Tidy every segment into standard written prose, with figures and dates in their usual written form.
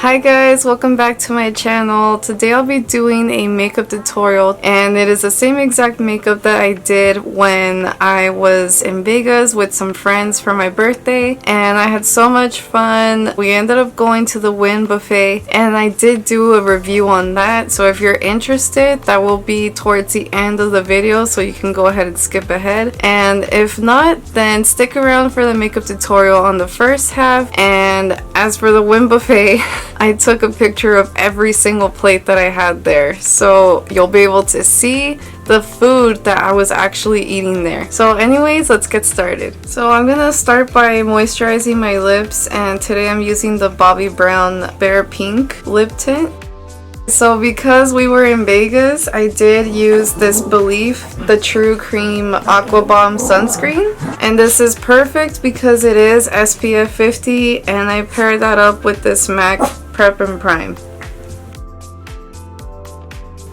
Hi guys, welcome back to my channel. Today I'll be doing a makeup tutorial and it is the same exact makeup that I did when I was in Vegas with some friends for my birthday, and I had so much fun. We ended up going to the Wynn Buffet and I did do a review on that, so if you're interested that will be towards the end of the video, so you can go ahead and skip ahead, and if not then stick around for the makeup tutorial on the first half. And as for the Wynn Buffet, I took a picture of every single plate that I had there, so you'll be able to see the food that I was actually eating there. So anyways, let's get started. So I'm gonna start by moisturizing my lips, and today I'm using the Bobbi Brown Bare Pink lip tint. So because we were in Vegas, I did use this Belief the True Cream Aqua Bomb sunscreen, and this is perfect because it is SPF 50, and I paired that up with this MAC Prep and Prime.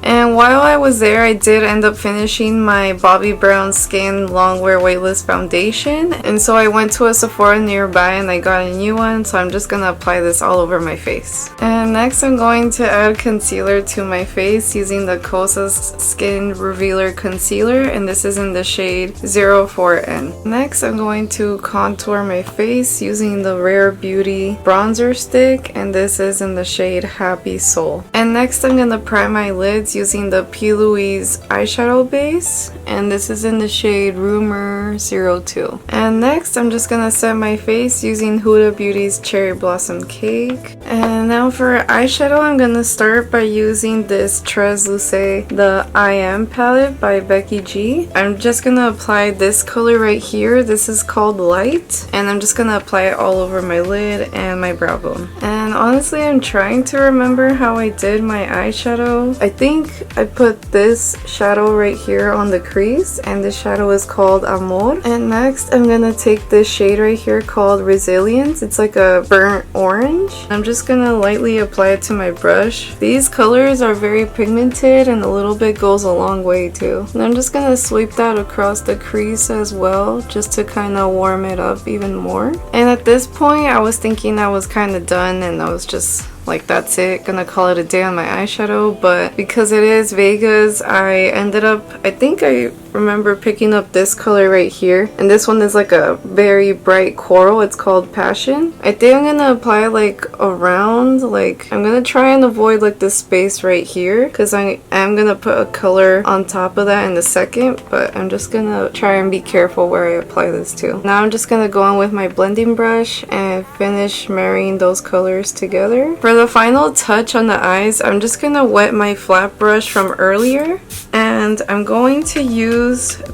And while I was there, I did end up finishing my Bobbi Brown Skin Longwear Weightless Foundation, and so I went to a Sephora nearby and I got a new one, so I'm just gonna apply this all over my face. And next I'm going to add concealer to my face using the Kosas Skin Revealer Concealer, and this is in the shade 04N. Next I'm going to contour my face using the Rare Beauty Bronzer Stick, and this is in the shade Happy Soul. And next I'm gonna prime my lids using the P. Louise eyeshadow base, and this is in the shade Rumor 02. And next I'm just gonna set my face using Huda Beauty's Cherry Blossom Cake. And now for eyeshadow, I'm gonna start by using this Tres Luce the I Am palette by Becky G. I'm just gonna apply this color right here. This is called Light, and I'm just gonna apply it all over my lid and my brow bone. And honestly, I'm trying to remember how I did my eyeshadow. I think I put this shadow right here on the crease, and this shadow is called Amor. And next I'm gonna take this shade right here called Resilience. It's like a burnt orange. I'm just gonna lightly apply it to my brush. These colors are very pigmented and a little bit goes a long way too. And I'm just gonna sweep that across the crease as well, just to kind of warm it up even more. And at this point I was thinking I was kind of done, and I was just like, that's it, gonna call it a day on my eyeshadow. But because it is Vegas, I ended up, I think I remember picking up this color right here, and this one is like a very bright coral. It's called Passion. I think I'm gonna apply like around, like I'm gonna try and avoid like the space right here, because I am gonna put a color on top of that in a second, but I'm just gonna try and be careful where I apply this to. Now I'm just gonna go in with my blending brush and finish marrying those colors together. For the final touch on the eyes, I'm just gonna wet my flat brush from earlier, and I'm going to use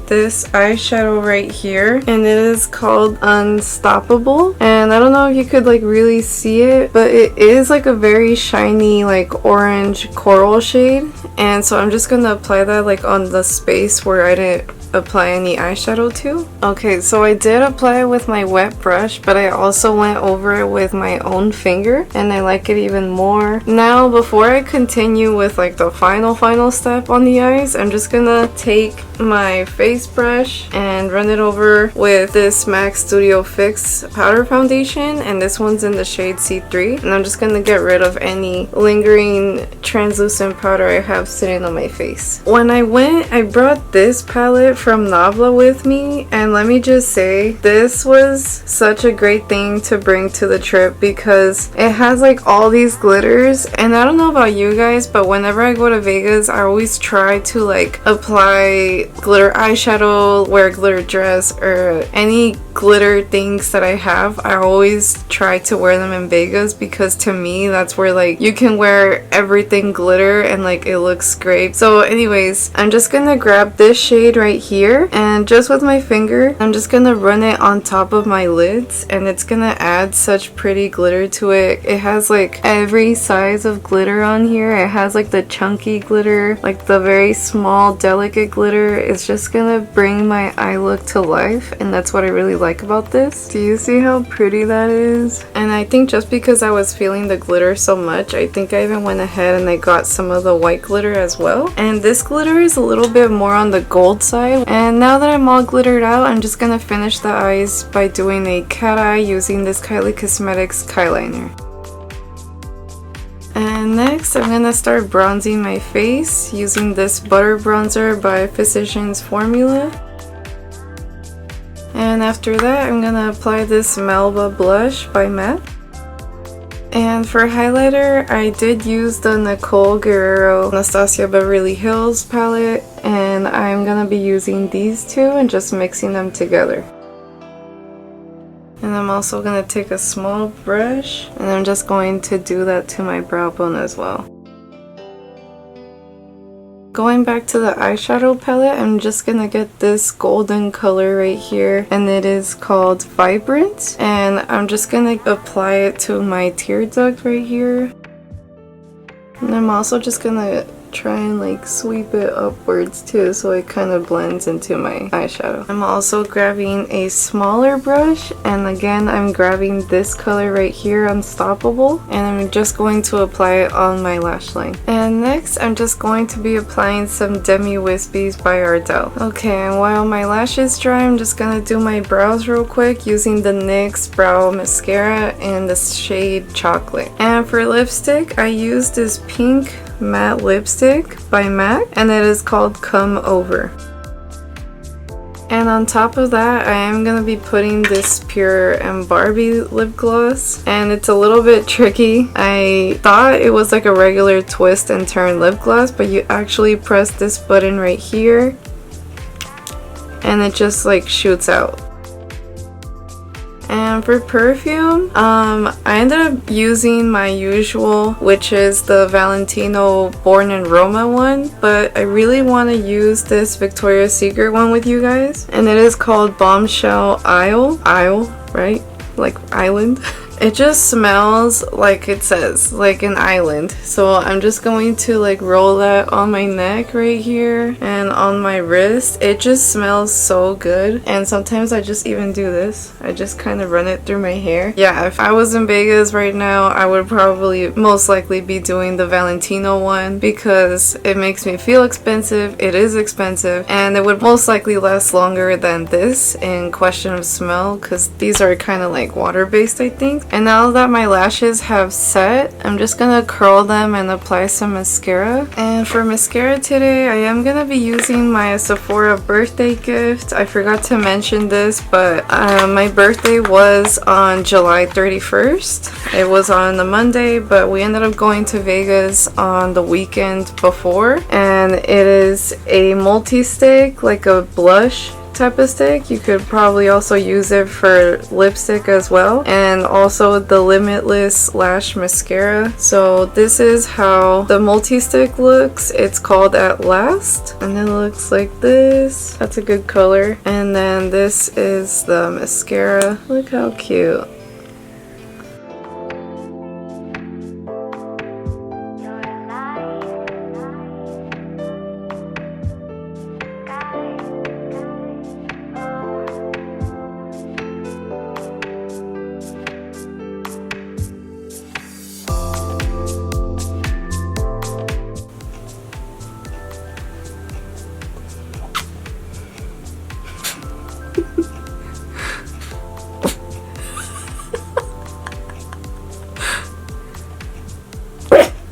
this eyeshadow right here, and it is called Unstoppable. And I don't know if you could like really see it, but it is like a very shiny like orange coral shade, and so I'm just gonna apply that like on the space where I didn't apply any eyeshadow to. Okay, so I did apply it with my wet brush, but I also went over it with my own finger, and I like it even more. Now before I continue with like the final step on the eyes, I'm just gonna take my face brush and run it over with this MAC Studio Fix powder foundation, and this one's in the shade C3, and I'm just gonna get rid of any lingering translucent powder I have sitting on my face. When I went, I brought this palette from Nabla with me, and let me just say, this was such a great thing to bring to the trip because it has like all these glitters. And I don't know about you guys, but whenever I go to Vegas, I always try to like apply glitter eyeshadow, wear a glitter dress, or any glitter things that I have. I always try to wear them in Vegas because to me that's where like you can wear everything glitter and like it looks great. So anyways, I'm just gonna grab this shade right here, and just with my finger I'm just gonna run it on top of my lids, and it's gonna add such pretty glitter to it. It has like every size of glitter on here. It has like the chunky glitter, like the very small delicate glitter. It's just gonna bring my eye look to life, and that's what I really like about this. Do you see how pretty that is? And I think just because I was feeling the glitter so much, I think I even went ahead and I got some of the white glitter as well. And this glitter is a little bit more on the gold side. And now that I'm all glittered out, I'm just gonna finish the eyes by doing a cat eye using this Kylie Cosmetics Kyliner. And next, I'm gonna start bronzing my face using this butter bronzer by Physicians Formula. And after that, I'm gonna apply this Melba blush by MAC. And for highlighter, I did use the Nicole Guerrero Anastasia Beverly Hills palette, and I'm gonna be using these two and just mixing them together. And I'm also gonna take a small brush and I'm just going to do that to my brow bone as well. Going back to the eyeshadow palette, I'm just gonna get this golden color right here, and it is called Vibrant, and I'm just gonna apply it to my tear duct right here. And I'm also just gonna try and like sweep it upwards too, so it kind of blends into my eyeshadow. I'm also grabbing a smaller brush, and again I'm grabbing this color right here, Unstoppable, and I'm just going to apply it on my lash line. And next I'm just going to be applying some Demi Wispies by Ardell. Okay, and while my lashes dry, I'm just gonna do my brows real quick using the NYX Brow Mascara in the shade Chocolate. And for lipstick, I used this pink matte lipstick by MAC, and it is called Come Over. And on top of that, I am gonna be putting this Pure and Barbie lip gloss, and it's a little bit tricky. I thought it was like a regular twist and turn lip gloss, but you actually press this button right here and it just like shoots out. And for perfume, I ended up using my usual, which is the Valentino Born in Roma one, but I really want to use this Victoria's Secret one with you guys, and it is called Bombshell Isle, right? Like island. It just smells like it says, like an island. So I'm just going to like roll that on my neck right here and on my wrist. It just smells so good. And sometimes I just even do this. I just kind of run it through my hair. Yeah, if I was in Vegas right now, I would probably most likely be doing the Valentino one because it makes me feel expensive. It is expensive, and it would most likely last longer than this in question of smell, because these are kind of like water-based, I think. And now that my lashes have set, I'm just gonna curl them and apply some mascara. And for mascara today, I am gonna be using my Sephora birthday gift. I forgot to mention this, but my birthday was on July 31st. It was on a Monday, but we ended up going to Vegas on the weekend before. And it is a multi-stick, like a blush type of stick. You could probably also use it for lipstick as well, and also the Limitless Lash Mascara. So this is how the multi-stick looks. It's called At Last, and it looks like this. That's a good color. And then this is the mascara. Look how cute.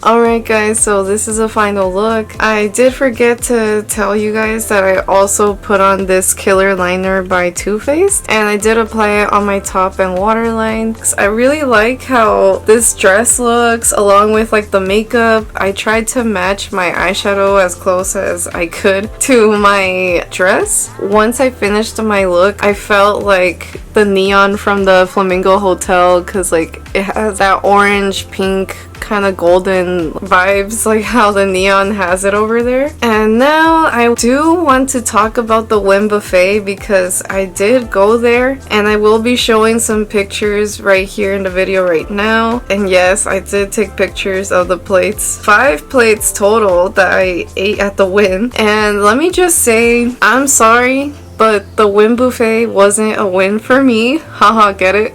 Alright guys, so this is a final look. I did forget to tell you guys that I also put on this Killer Liner by Too Faced, and I did apply it on my top and waterline. I really like how this dress looks along with like the makeup. I tried to match my eyeshadow as close as I could to my dress. Once I finished my look, I felt like the neon from the Flamingo Hotel, because like it has that orange, pink, kind of golden vibes, like how the neon has it over there. And now I do want to talk about the Wynn Buffet, because I did go there, and I will be showing some pictures right here in the video right now. And yes, I did take pictures of the plates. 5 plates total that I ate at the Wynn. And let me just say, I'm sorry, but the Wynn Buffet wasn't a win for me. Haha, get it?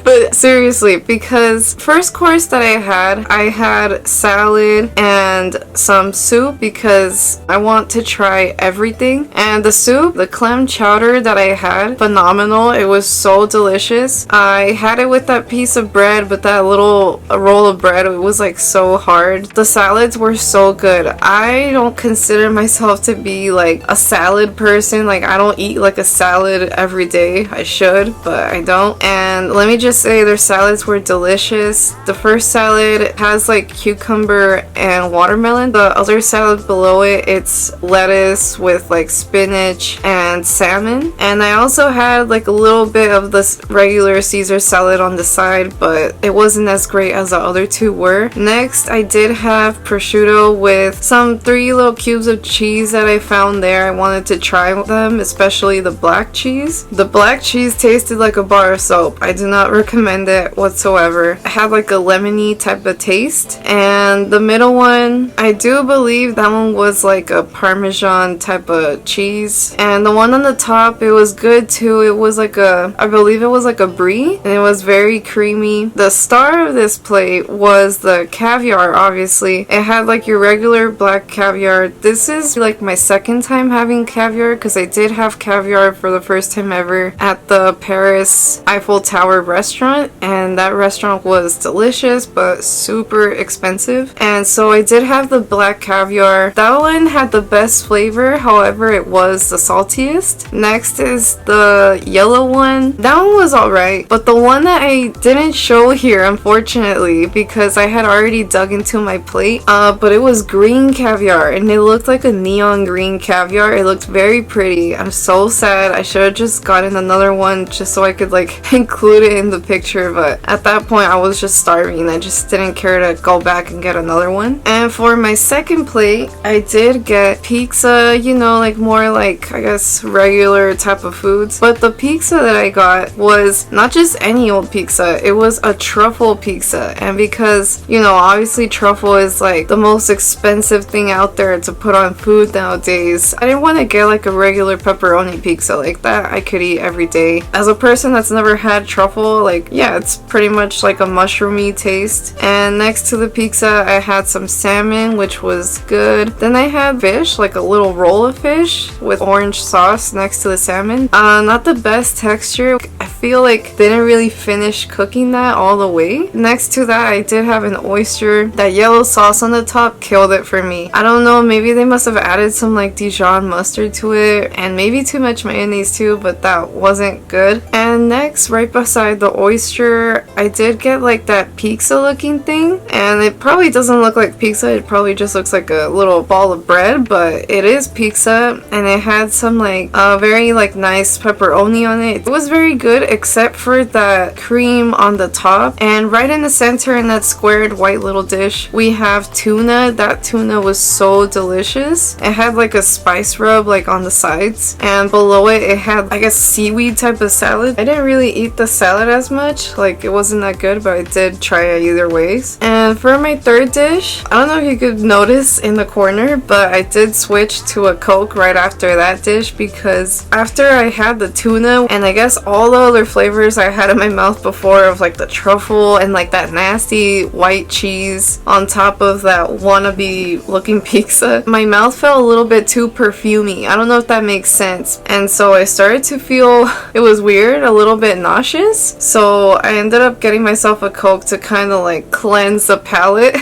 But seriously, because first course that I had salad and some soup because I want to try everything. And the soup, the clam chowder that I had, phenomenal. It was so delicious. I had it with that piece of bread, but that little roll of bread, it was like so hard. The salads were so good. I don't consider myself to be like a salad person. Like, I don't eat like a salad every day. I should, but I don't. And let me just say, their salads were delicious. The first salad has like cucumber and watermelon. The other salad below it, it's lettuce with like spinach and salmon. And I also had like a little bit of this regular Caesar salad on the side, but it wasn't as great as the other two were. Next, I did have prosciutto with some 3 little cubes of cheese that I found there. I wanted to try them, especially the black cheese. The black cheese tasted like a bar of soap. I do not recommend it whatsoever. It had like a lemony type of taste. And the middle one, I do believe that one was like a Parmesan type of cheese. And the one on the top, it was good too. It was like I believe it was like a brie, and it was very creamy. The star of this plate was the caviar, obviously. It had like your regular black caviar. This is like my second time having caviar because I did have caviar for the first time ever at the Paris Eiffel Tower restaurant, and that restaurant was delicious but super expensive. And so I did have the black caviar. That one had the best flavor, however it was the saltiest. Next is the yellow one. That one was alright, but the one that I didn't show here, unfortunately, because I had already dug into my plate, but it was green caviar, and it looked like a neon green caviar. It looked very pretty. I'm so sad. I should have just gotten another one just so I could like include it in the picture, but at that point I was just starving. I just didn't care to go back and get another one. And for my second plate, I did get pizza, you know, like more like, I guess, regular type of foods. But the pizza that I got was not just any old pizza, it was a truffle pizza. And because, you know, obviously truffle is like the most expensive thing out there to put on food nowadays, I didn't want to get like a regular pepperoni pizza like that I could eat every day. As a person that's never had truffle, like, yeah, it's pretty much like a mushroomy taste. And next to the pizza, I had some salmon, which was good. Then I had fish, like a little roll of fish with orange sauce next to the salmon. Not the best texture. I feel like they didn't really finish cooking that all the way. Next to that, I did have an oyster. That yellow sauce on the top killed it for me. I don't know, maybe they must have added some like Dijon mustard to it, and maybe too much mayonnaise too, but that wasn't good. And next, right beside the oyster, I did get like that pizza looking thing, and it probably doesn't look like pizza, it probably just looks like a little ball of bread, but it is pizza. And it had some like very like nice pepperoni on it. It was very good except for that cream on the top. And right in the center in that squared white little dish, we have tuna. That tuna was so delicious. It had like a spice rub like on the sides, and below it, it had, I guess, seaweed type of salad. I didn't really eat the salad as much, like it wasn't that good, but I did try it either ways. And for my third dish, I don't know if you could notice in the corner, but I did switch to a Coke right after that dish because after I had the tuna and I guess all the other flavors I had in my mouth before of like the truffle and like that nasty white cheese on top of that wannabe looking pizza, my mouth felt a little bit too perfumey. I don't know if that makes sense. And so I started to feel, it was weird, a little bit nauseous. So I ended up getting myself a Coke to kind of like cleanse the palate.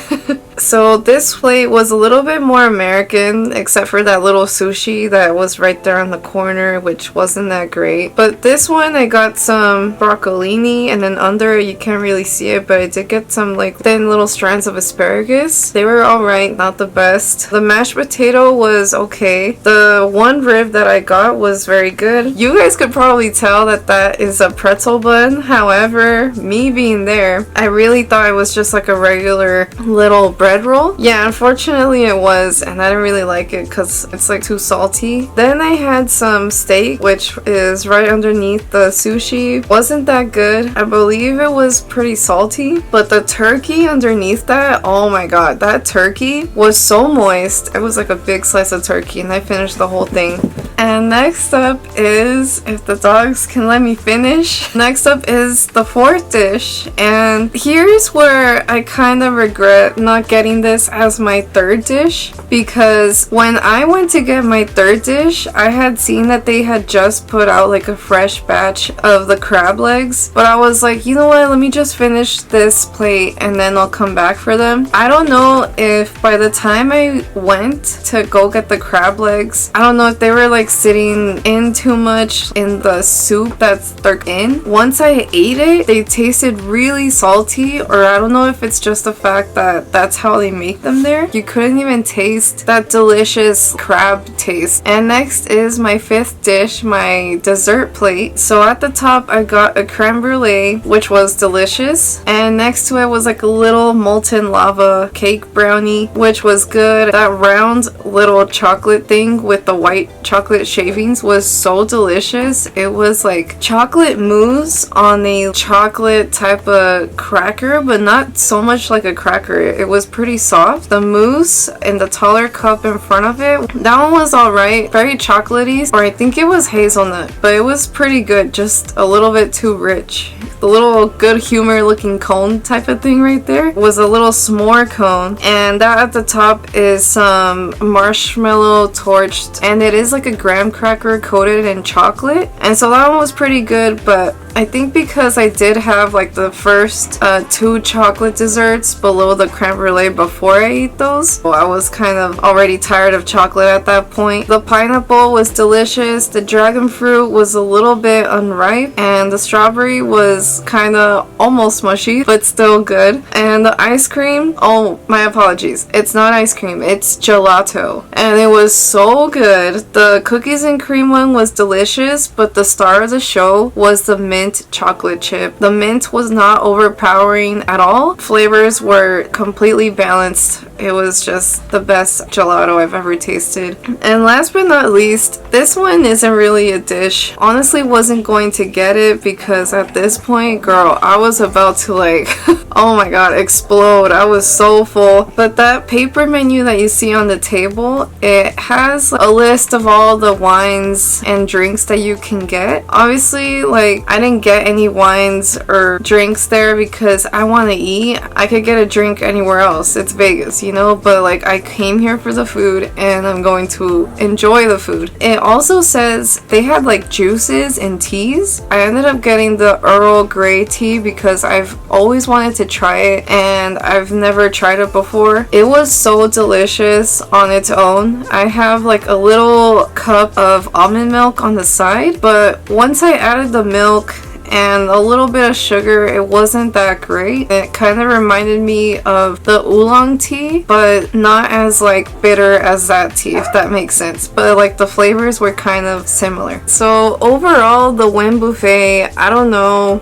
So this plate was a little bit more American, except for that little sushi that was right there on the corner, which wasn't that great. But this one, I got some broccolini, and then under it, you can't really see it, but I did get some like thin little strands of asparagus. They were alright, not the best. The mashed potato was okay. The one rib that I got was very good. You guys could probably tell that that is a pretzel bun. However, me being there, I really thought it was just like a regular little bread roll. Yeah, unfortunately it was, and I didn't really like it because it's like too salty. Then I had some steak, which is right underneath the sushi. Wasn't that good. I believe it was pretty salty, but the turkey underneath that, oh my god, that turkey was so moist. It was like a big slice of turkey, and I finished the whole thing. And next up is, if the dogs can let me finish, next up is the fourth dish, and here's where I kind of regret not getting this as my third dish, because when I went to get my third dish, I had seen that they had just put out like a fresh batch of the crab legs, but I was like, you know what, let me just finish this plate and then I'll come back for them. I don't know if by the time I went to go get the crab legs, I don't know if they were like sitting in too much in the soup that they're in. Once I ate it, they tasted really salty, or I don't know if it's just the fact that that's how they make them there. You couldn't even taste that delicious crab taste. And next is my fifth dish, my dessert plate. So at the top I got a creme brulee, which was delicious, and next to it was like a little molten lava cake brownie, which was good. That round little chocolate thing with the white chocolate shavings was so delicious. It was like chocolate mousse on a chocolate type of cracker, but not so much like a cracker. It was pretty soft. The mousse in the taller cup in front of it, that one was alright. Very chocolatey, or I think it was hazelnut, but it was pretty good, just a little bit too rich. The little good humor looking cone type of thing right there was a little s'more cone, and that at the top is some marshmallow torched, and it is like a graham cracker coated in chocolate, and so that one was pretty good. But I think because I did have like the first two chocolate desserts below the creme brulee before I ate those, so I was kind of already tired of chocolate at that point. The pineapple was delicious, the dragon fruit was a little bit unripe, and the strawberry was kind of almost mushy but still good. And the ice cream, oh my apologies, it's not ice cream, it's gelato, and it was so good. The cookies and cream one was delicious, but the star of the show was the mint chocolate chip. The mint was not overpowering at all. Flavors were completely balanced. It was just the best gelato I've ever tasted. And last but not least, this one isn't really a dish. Honestly, wasn't going to get it because at this point, girl, I was about to like oh my god, explode. I was so full. But that paper menu that you see on the table, it has a list of all the wines and drinks that you can get. Obviously, like, I didn't get any wines or drinks there because I want to eat. I could get a drink anywhere else. It's Vegas, you know, but like, I came here for the food and I'm going to enjoy the food. It also says they had like juices and teas. I ended up getting the Earl Grey tea because I've always wanted to try it and I've never tried it before. It was so delicious on its own. I have like a little cup of almond milk on the side, but once I added the milk and a little bit of sugar, it wasn't that great. It kind of reminded me of the oolong tea, but not as like bitter as that tea, if that makes sense. But like the flavors were kind of similar. So overall, the Wynn Buffet, I don't know.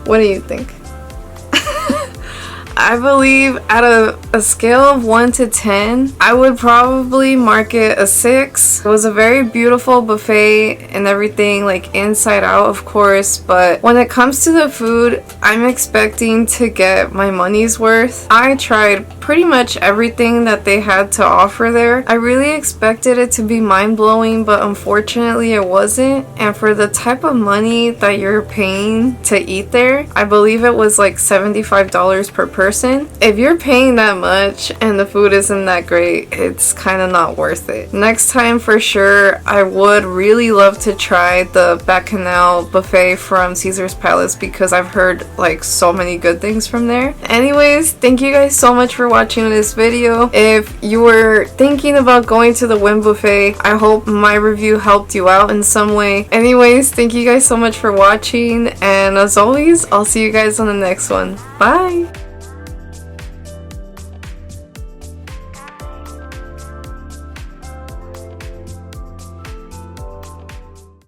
What do you think? I believe at a scale of 1 to 10, I would probably mark it a 6. It was a very beautiful buffet and everything, like inside out, of course, but when it comes to the food, I'm expecting to get my money's worth. I tried pretty much everything that they had to offer there. I really expected it to be mind-blowing, but unfortunately it wasn't. And for the type of money that you're paying to eat there, I believe it was like $75 per person. If you're paying that much and the food isn't that great, it's kind of not worth it. Next time for sure, I would really love to try the Bacchanal buffet from Caesar's Palace because I've heard like so many good things from there. Anyways, thank you guys so much for watching this video. If you were thinking about going to the Wynn Buffet, I hope my review helped you out in some way. Anyways, thank you guys so much for watching, and as always, I'll see you guys on the next one. Bye!